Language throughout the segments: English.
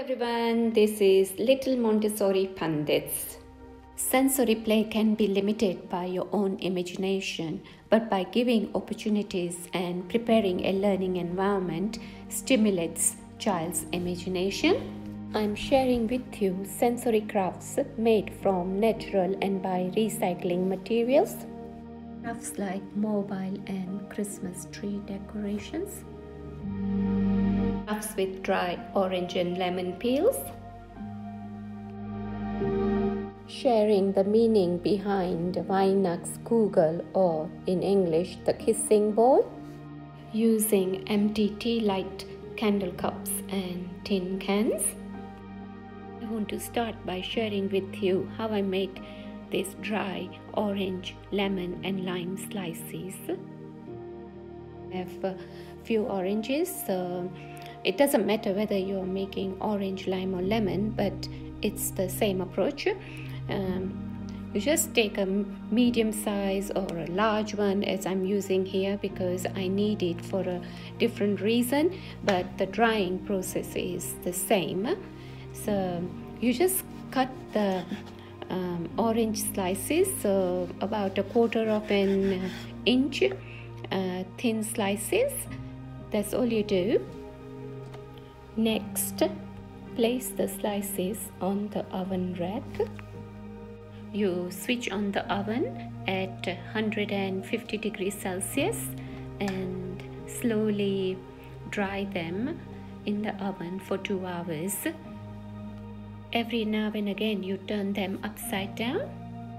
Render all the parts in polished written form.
everyone, this is Little Montessori Pandits. Sensory play can be limited by your own imagination, but by giving opportunities and preparing a learning environment stimulates child's imagination. I'm sharing with you sensory crafts made from natural and by recycling materials. Crafts like mobile and Christmas tree decorations. Crafts with dry orange and lemon peels. Sharing the meaning behind Vinux Kugel, or in English, the kissing ball. Using empty tea light candle cups and tin cans. I want to start by sharing with you how I made these dry orange, lemon and lime slices. I have a few oranges. It doesn't matter whether you're making orange, lime or lemon, but it's the same approach. You just take a medium size or a large one, as I'm using here because I need it for a different reason, but the drying process is the same. So you just cut the orange slices, so about 1/4 of an inch thin slices. That's all you do. Next, place the slices on the oven rack. You switch on the oven at 150 degrees Celsius and slowly dry them in the oven for 2 hours. Every now and again you turn them upside down.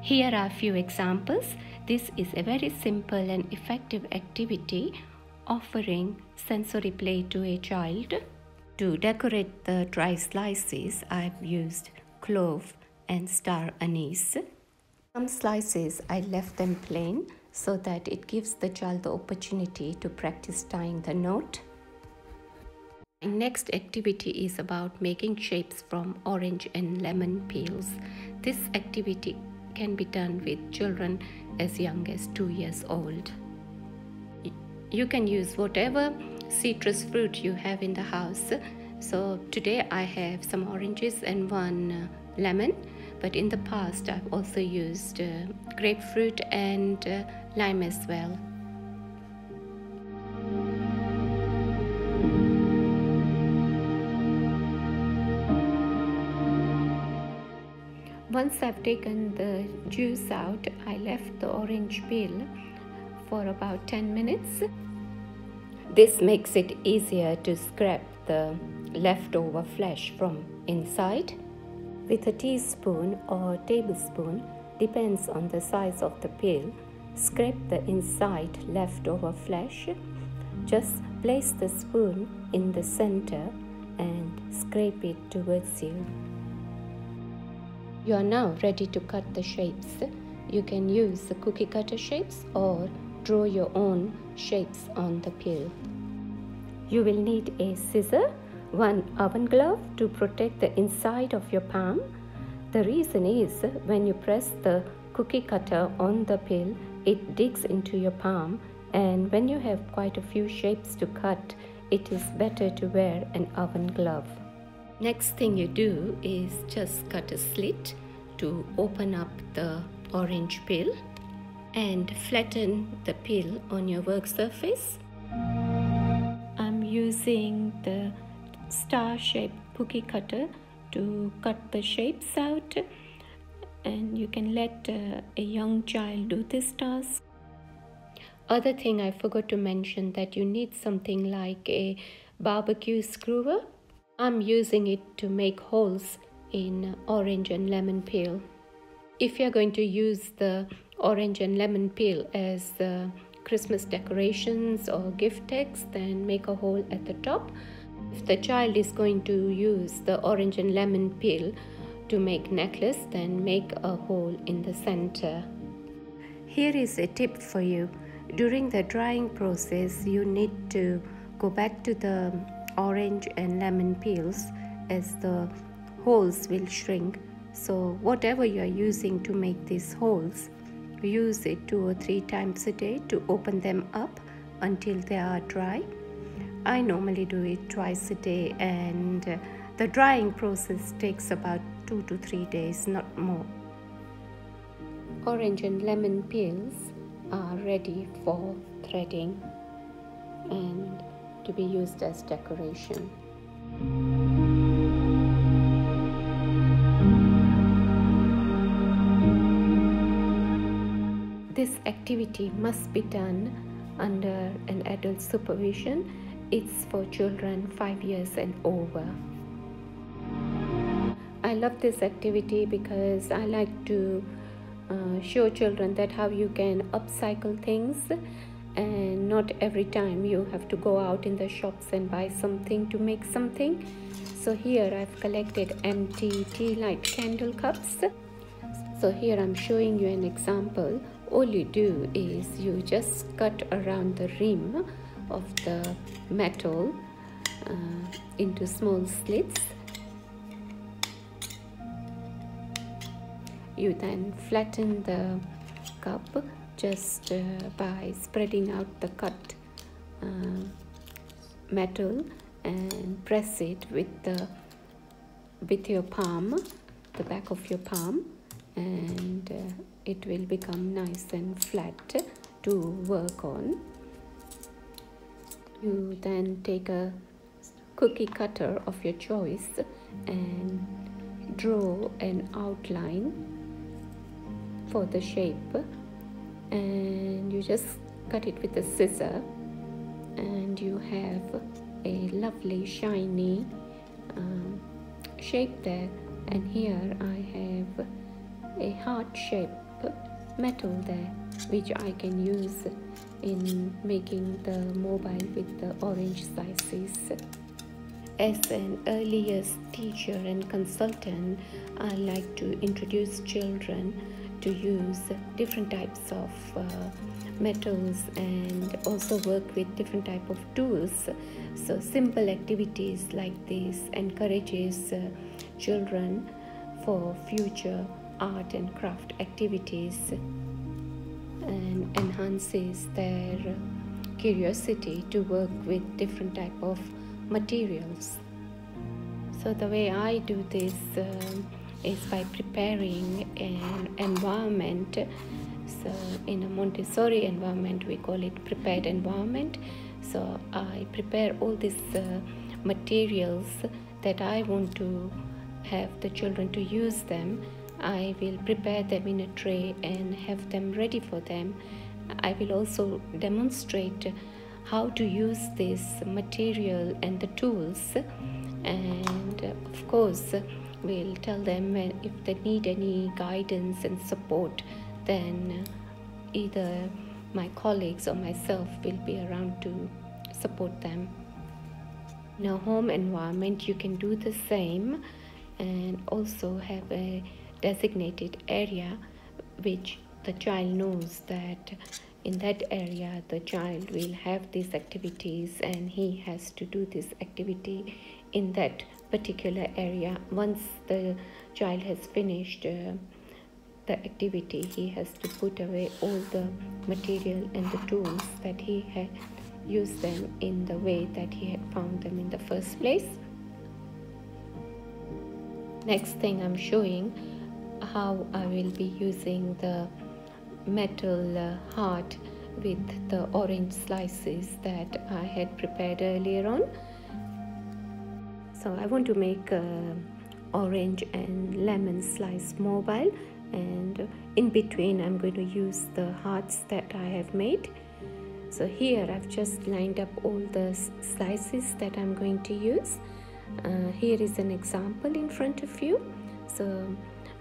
Here are a few examples. This is a very simple and effective activity offering sensory play to a child. To decorate the dry slices, I've used clove and star anise. Some slices I left them plain so that it gives the child the opportunity to practice tying the knot. My next activity is about making shapes from orange and lemon peels. This activity can be done with children as young as 2 years old. You can use whatever citrus fruit you have in the house. So today I have some oranges and 1 lemon, but in the past I've also used grapefruit and lime as well. Once I've taken the juice out, I left the orange peel for about 10 minutes. This makes it easier to scrape the leftover flesh from inside. With a teaspoon or tablespoon, depends on the size of the peel, scrape the inside leftover flesh. Just place the spoon in the center and scrape it towards you. You are now ready to cut the shapes. You can use the cookie cutter shapes or draw your own shapes on the peel. You will need a scissor, 1 oven glove to protect the inside of your palm. The reason is when you press the cookie cutter on the peel, it digs into your palm, and when you have quite a few shapes to cut, it is better to wear an oven glove. Next thing you do is just cut a slit to open up the orange peel and flatten the peel on your work surface. I'm using the star-shaped cookie cutter to cut the shapes out, and you can let a young child do this task. Other thing I forgot to mention that you need something like a barbecue skewer. I'm using it to make holes in orange and lemon peel. If you're going to use the orange and lemon peel as Christmas decorations or gift tags, then make a hole at the top. If the child is going to use the orange and lemon peel to make necklace, then make a hole in the center. Here is a tip for you. During the drying process, you need to go back to the orange and lemon peels as the holes will shrink. So whatever you are using to make these holes, use it 2 or 3 times a day to open them up until they are dry. I normally do it twice a day, and The drying process takes about 2 to 3 days, not more. Orange and lemon peels are ready for threading and to be used as decoration. This activity must be done under an adult supervision. It's for children 5 years and over. I love this activity because I like to show children that how you can upcycle things, and not every time you have to go out in the shops and buy something to make something. So here I've collected empty tea light candle cups. So here I'm showing you an example. All you do is you just cut around the rim of the metal into small slits. You then flatten the cup just by spreading out the cut metal and press it with your palm, the back of your palm, and it will become nice and flat to work on. You then take a cookie cutter of your choice and draw an outline for the shape, and you just cut it with a scissor, and you have a lovely shiny shape there. And here I have a heart shape metal there, which I can use in making the mobile with the orange slices. As an early years teacher and consultant, I like to introduce children to use different types of metals and also work with different type of tools. So simple activities like this encourages children for future art and craft activities and enhances their curiosity to work with different type of materials. So the way I do this is by preparing an environment. So in a Montessori environment we call it prepared environment. So I prepare all these materials that I want to have the children to use them. I will prepare them in a tray and have them ready for them. I will also demonstrate how to use this material and the tools, and of course we'll tell them if they need any guidance and support, then either my colleagues or myself will be around to support them. In a home environment you can do the same and also have a designated area which the child knows that in that area the child will have these activities and he has to do this activity in that particular area. Once the child has finished the activity, he has to put away all the material and the tools that he had used them in the way that he had found them in the first place. Next thing I'm showing how I will be using the metal heart with the orange slices that I had prepared earlier on. So I want to make a orange and lemon slice mobile, and in between I'm going to use the hearts that I have made. So here I've just lined up all the slices that I'm going to use. Here is an example in front of you. So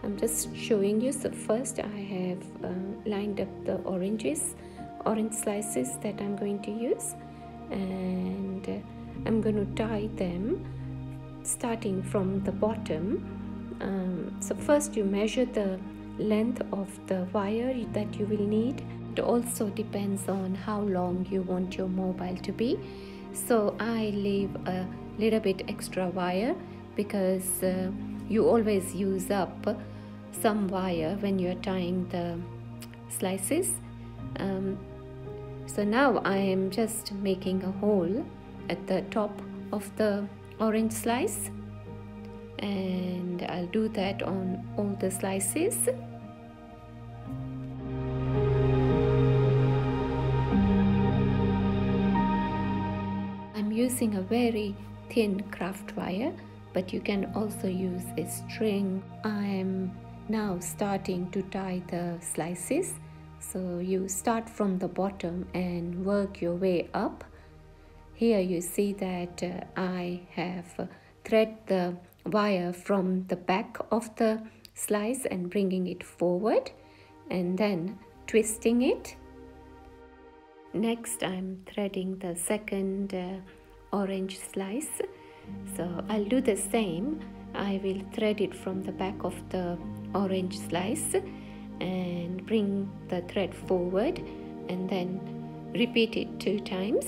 I'm just showing you. So first I have lined up the orange slices that I'm going to use, and I'm going to tie them starting from the bottom. So first you measure the length of the wire that you will need. It also depends on how long you want your mobile to be. So I leave a little bit extra wire because you always use up some wire when you're tying the slices. So now I am just making a hole at the top of the orange slice, do that on all the slices. I'm using a very thin craft wire, but you can also use a string. I'm now starting to tie the slices. So you start from the bottom and work your way up. Here you see that I have thread the wire from the back of the slice and bringing it forward and then twisting it. Next I'm threading the second orange slice. So I'll do the same. I will thread it from the back of the orange slice and bring the thread forward and then repeat it 2 times.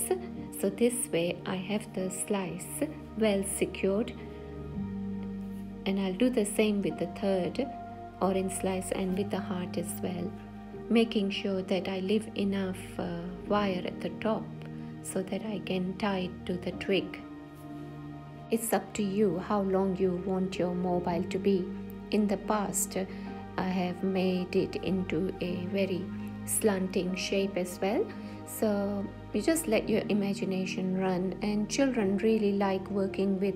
So this way I have the slice well secured, and I'll do the same with the third orange slice and with the heart as well, making sure that I leave enough wire at the top so that I can tie it to the twig. It's up to you how long you want your mobile to be. In the past, I have made it into a very slanting shape as well. So you just let your imagination run, and children really like working with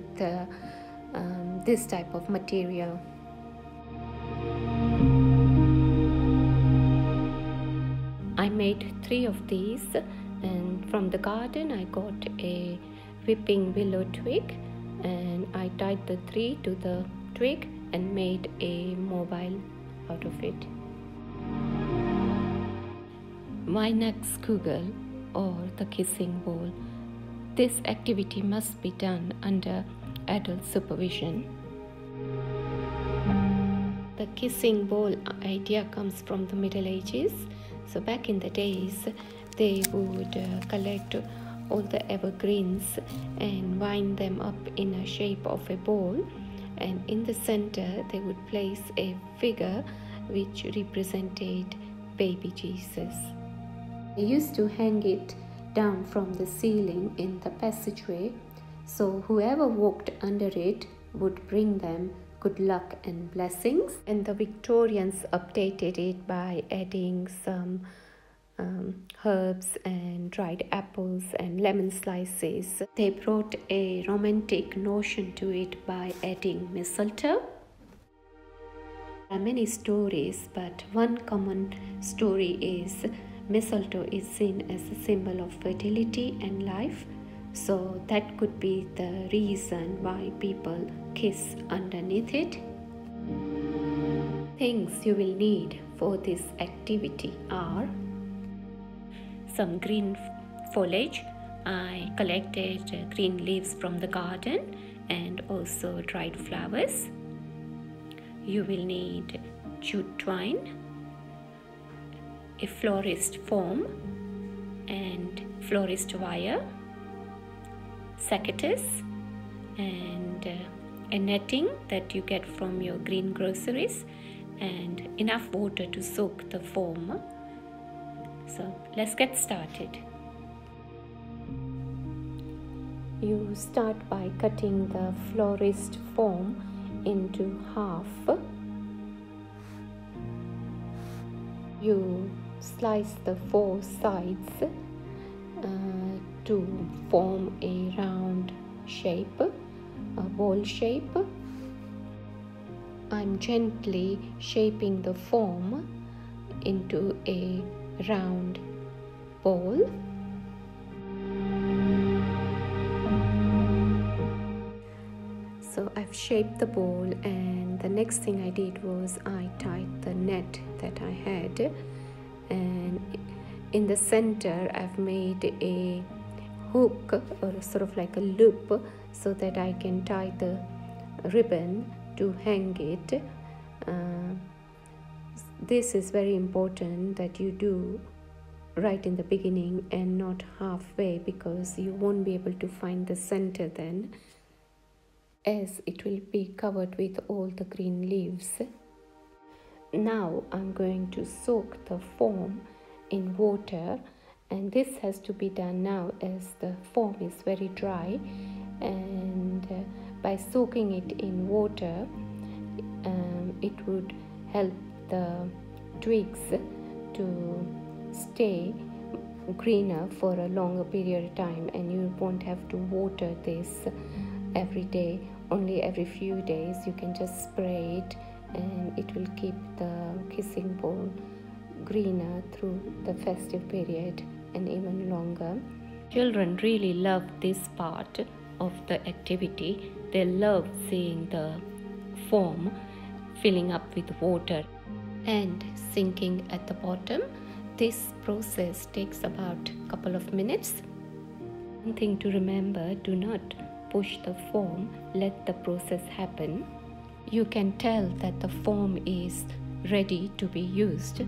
this type of material. I made 3 of these, and from the garden I got a whipping willow twig, and I tied the 3 to the twig and made a mobile out of it. Weihnachtskugel, or the kissing bowl. This activity must be done under adult supervision. The kissing bowl idea comes from the Middle Ages. So back in the days, they would collect all the evergreens and wind them up in a shape of a bowl, and in the center they would place a figure which represented baby Jesus. They used to hang it down from the ceiling in the passageway, so whoever walked under it would bring them good luck and blessings. And the Victorians updated it by adding some herbs and dried apples and lemon slices. They brought a romantic notion to it by adding mistletoe. There are many stories, but one common story is mistletoe is seen as a symbol of fertility and life. So that could be the reason why people kiss underneath it. Things you will need for this activity are some green foliage. I collected green leaves from the garden and also dried flowers. You will need jute twine, a florist foam and florist wire, secateurs, and a netting that you get from your green groceries, and enough water to soak the foam. So let's get started. You start by cutting the florist foam into half. You slice the 4 sides to form a round shape, a bowl shape. I'm gently shaping the foam into a round bowl. So I've shaped the bowl, and the next thing I did was I tied the net that I had, and in the center I've made a hook or sort of like a loop so that I can tie the ribbon to hang it. This is very important that you do right in the beginning and not halfway, because you won't be able to find the center then, as it will be covered with all the green leaves. Now I'm going to soak the foam in water, and this has to be done now as the foam is very dry, and by soaking it in water it would help the twigs to stay greener for a longer period of time, and you won't have to water this every day. Only every few days you can just spray it, and it will keep the kissing bowl greener through the festive period and even longer. Children really love this part of the activity. They love seeing the foam filling up with water and sinking at the bottom. This process takes about a couple of minutes. One thing to remember, do not push the foam, let the process happen. You can tell that the foam is ready to be used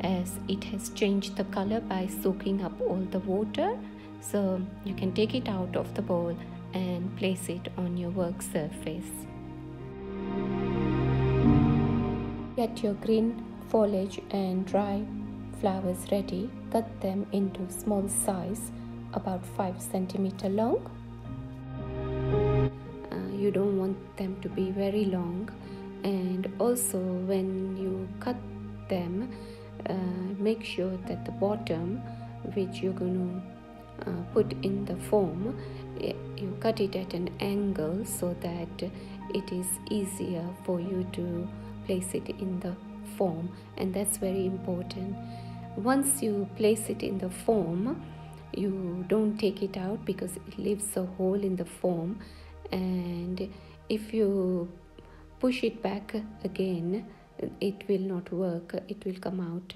as it has changed the color by soaking up all the water. So you can take it out of the bowl and place it on your work surface. Get your green foliage and dry flowers ready. Cut them into small size, about 5 centimeter long. You don't want them to be very long, and also when you cut them, make sure that the bottom which you're going to put in the foam, you cut it at an angle so that it is easier for you to place it in the foam, and that's very important. Once you place it in the foam, you don't take it out because it leaves a hole in the foam, and if you push it back again, it will not work, it will come out.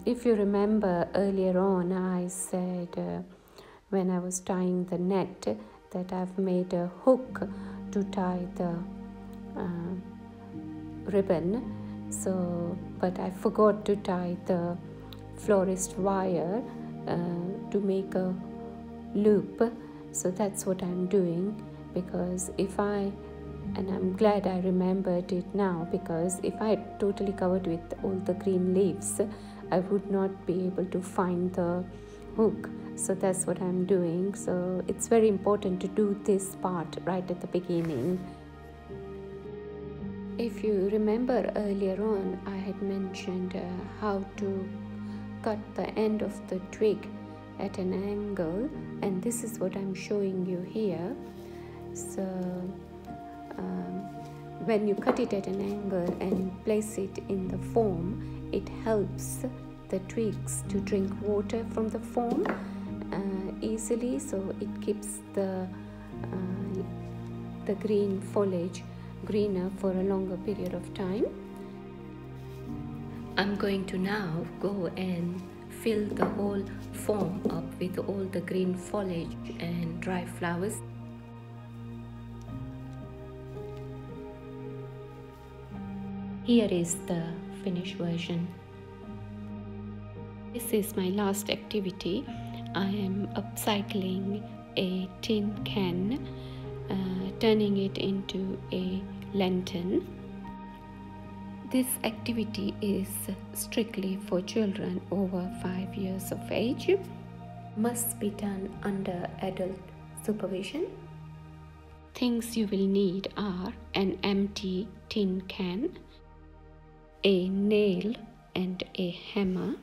If you remember earlier on, I said when I was tying the net that I've made a hook to tie the ribbon, but I forgot to tie the florist wire to make a loop. So that's what I'm doing, because and I'm glad I remembered it now, because if I had totally covered with all the green leaves, I would not be able to find the hook. So that's what I'm doing. So it's very important to do this part right at the beginning. If you remember earlier on, I had mentioned how to cut the end of the twig at an angle, and this is what I'm showing you here. So when you cut it at an angle and place it in the foam, it helps the twigs to drink water from the foam easily, so it keeps the green foliage greener for a longer period of time. I'm going to now go and fill the whole foam up with all the green foliage and dry flowers. Here is the finished version. This is my last activity. I am upcycling a tin can, turning it into a lantern. This activity is strictly for children over 5 years of age. Must be done under adult supervision. Things you will need are an empty tin can, a nail and a hammer,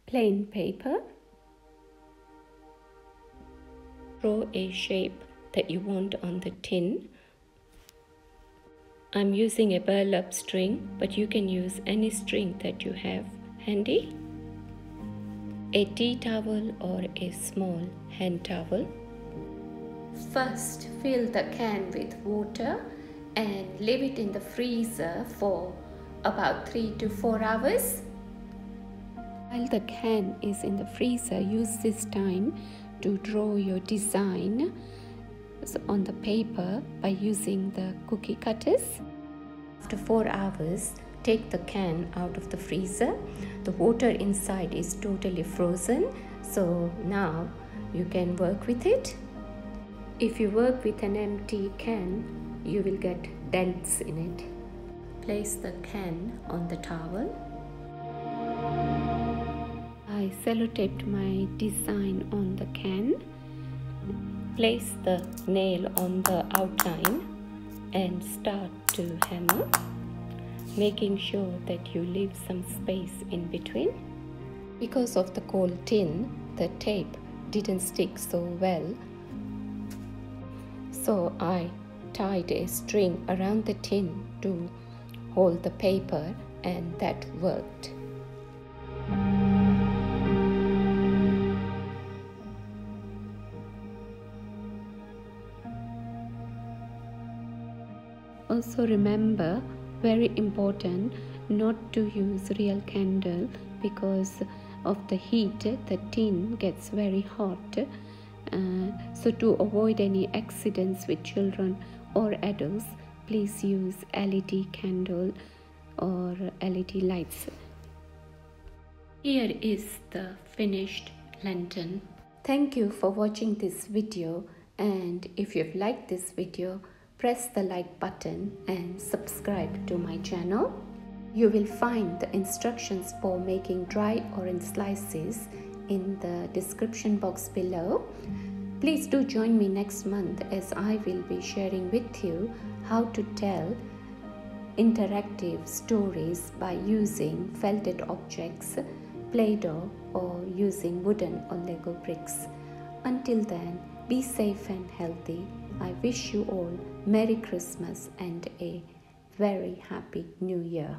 plain paper. Draw a shape that you want on the tin. I'm using a burlap string, but you can use any string that you have handy. A tea towel or a small hand towel. First, fill the can with water and leave it in the freezer for about 3 to 4 hours. While the can is in the freezer, use this time to draw your design on the paper by using the cookie cutters. After 4 hours, take the can out of the freezer. The water inside is totally frozen, so now you can work with it. If you work with an empty can, you will get dents in it. Place the can on the towel. I sellotaped my design on the can. Place the nail on the outline and start to hammer, making sure that you leave some space in between. Because of the cold tin, the tape didn't stick so well, so I tied a string around the tin to hold the paper, and that worked. Also remember, very important, not to use real candle because of the heat. The tin gets very hot. So to avoid any accidents with children or adults, please use LED candle or LED lights. Here is the finished lantern. Thank you for watching this video, and if you've liked this video, press the like button and subscribe to my channel. You will find the instructions for making dry orange slices in the description box below. Please do join me next month as I will be sharing with you how to tell interactive stories by using felted objects, Play-Doh, or using wooden or Lego bricks. Until then, be safe and healthy. I wish you all Merry Christmas and a very happy New Year.